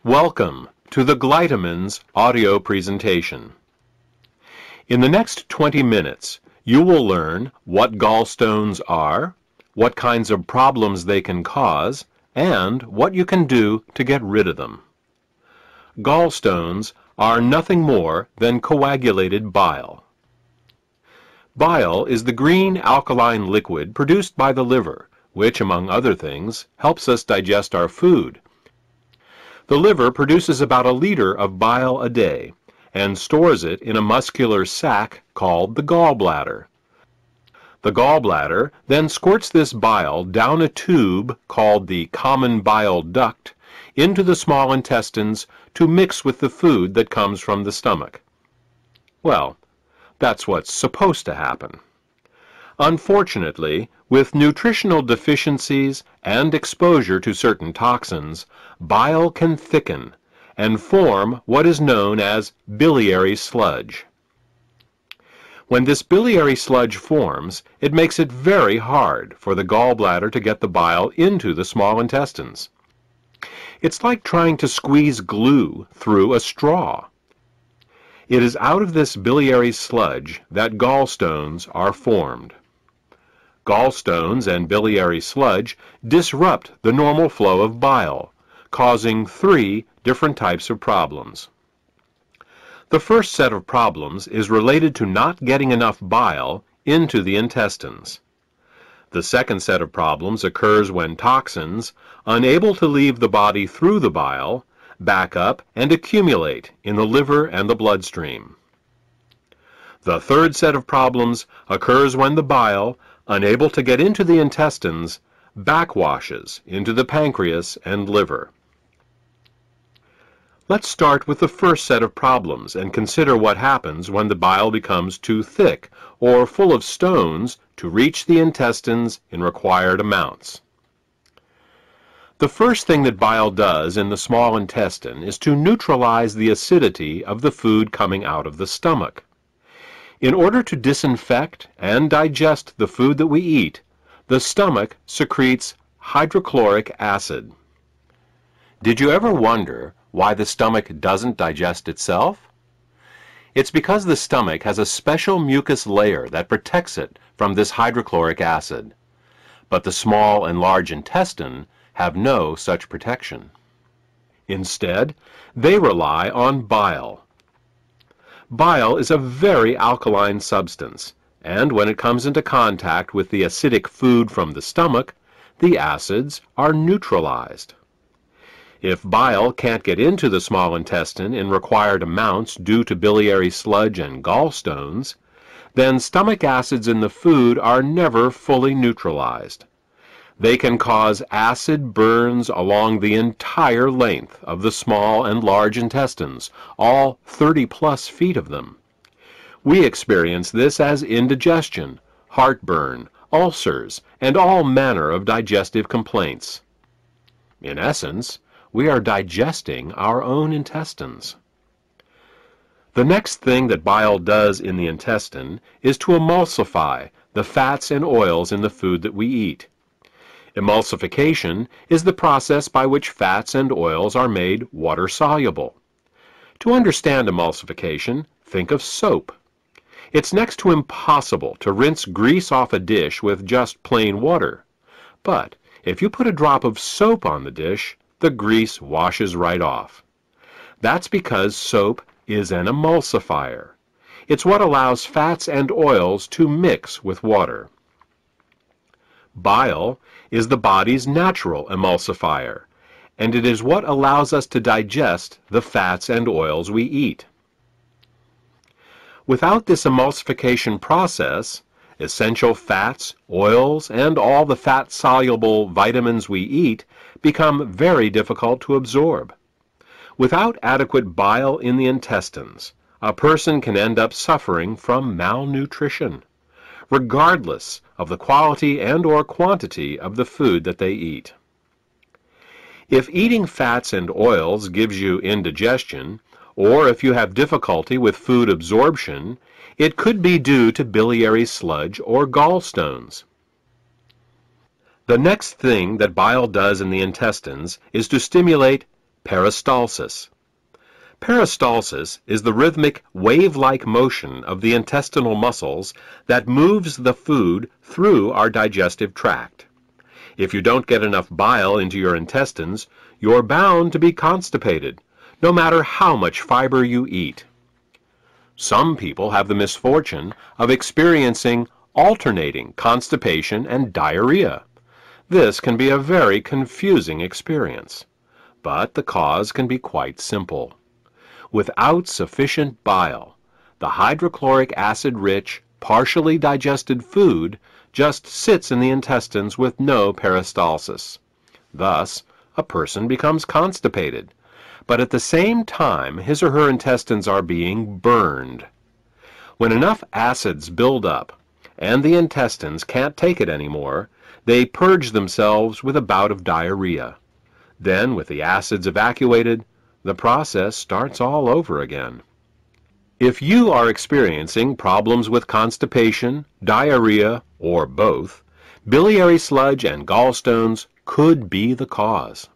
Welcome to the Glytamins audio presentation. In the next 20 minutes, you will learn what gallstones are, what kinds of problems they can cause, and what you can do to get rid of them. Gallstones are nothing more than coagulated bile. Bile is the green alkaline liquid produced by the liver, which, among other things, helps us digest our food. The liver produces about a liter of bile a day and stores it in a muscular sac called the gallbladder. The gallbladder then squirts this bile down a tube called the common bile duct into the small intestines to mix with the food that comes from the stomach. Well, that's what's supposed to happen. Unfortunately, with nutritional deficiencies and exposure to certain toxins, bile can thicken and form what is known as biliary sludge. When this biliary sludge forms, it makes it very hard for the gallbladder to get the bile into the small intestines. It's like trying to squeeze glue through a straw. It is out of this biliary sludge that gallstones are formed. Gallstones and biliary sludge disrupt the normal flow of bile, causing 3 different types of problems. The first set of problems is related to not getting enough bile into the intestines. The second set of problems occurs when toxins, unable to leave the body through the bile, back up and accumulate in the liver and the bloodstream. The third set of problems occurs when the bile, unable to get into the intestines, backwashes into the pancreas and liver. Let's start with the first set of problems and consider what happens when the bile becomes too thick or full of stones to reach the intestines in required amounts. The first thing that bile does in the small intestine is to neutralize the acidity of the food coming out of the stomach. In order to disinfect and digest the food that we eat, the stomach secretes hydrochloric acid. Did you ever wonder why the stomach doesn't digest itself? It's because the stomach has a special mucus layer that protects it from this hydrochloric acid. But the small and large intestine have no such protection. Instead, they rely on bile. Bile is a very alkaline substance, and when it comes into contact with the acidic food from the stomach, the acids are neutralized. If bile can't get into the small intestine in required amounts due to biliary sludge and gallstones, then stomach acids in the food are never fully neutralized. They can cause acid burns along the entire length of the small and large intestines, all 30+ feet of them. We experience this as indigestion, heartburn, ulcers, and all manner of digestive complaints. In essence, we are digesting our own intestines. The next thing that bile does in the intestine is to emulsify the fats and oils in the food that we eat. Emulsification is the process by which fats and oils are made water-soluble. To understand emulsification, think of soap. It's next to impossible to rinse grease off a dish with just plain water. But if you put a drop of soap on the dish, the grease washes right off. That's because soap is an emulsifier. It's what allows fats and oils to mix with water. Bile is the body's natural emulsifier, and it is what allows us to digest the fats and oils we eat. Without this emulsification process, essential fats, oils, and all the fat-soluble vitamins we eat become very difficult to absorb. Without adequate bile in the intestines, a person can end up suffering from malnutrition, regardless of the quality and/or quantity of the food that they eat. If eating fats and oils gives you indigestion, or if you have difficulty with food absorption, it could be due to biliary sludge or gallstones. The next thing that bile does in the intestines is to stimulate Peristalsis. Peristalsis is the rhythmic, wave-like motion of the intestinal muscles that moves the food through our digestive tract. If you don't get enough bile into your intestines, you're bound to be constipated, no matter how much fiber you eat. Some people have the misfortune of experiencing alternating constipation and diarrhea. This can be a very confusing experience, but the cause can be quite simple. Without sufficient bile, the hydrochloric acid-rich, partially digested food just sits in the intestines with no peristalsis. Thus, a person becomes constipated, but at the same time his or her intestines are being burned. When enough acids build up and the intestines can't take it anymore, they purge themselves with a bout of diarrhea. Then, with the acids evacuated, the process starts all over again. If you are experiencing problems with constipation, diarrhea, or both, biliary sludge and gallstones could be the cause.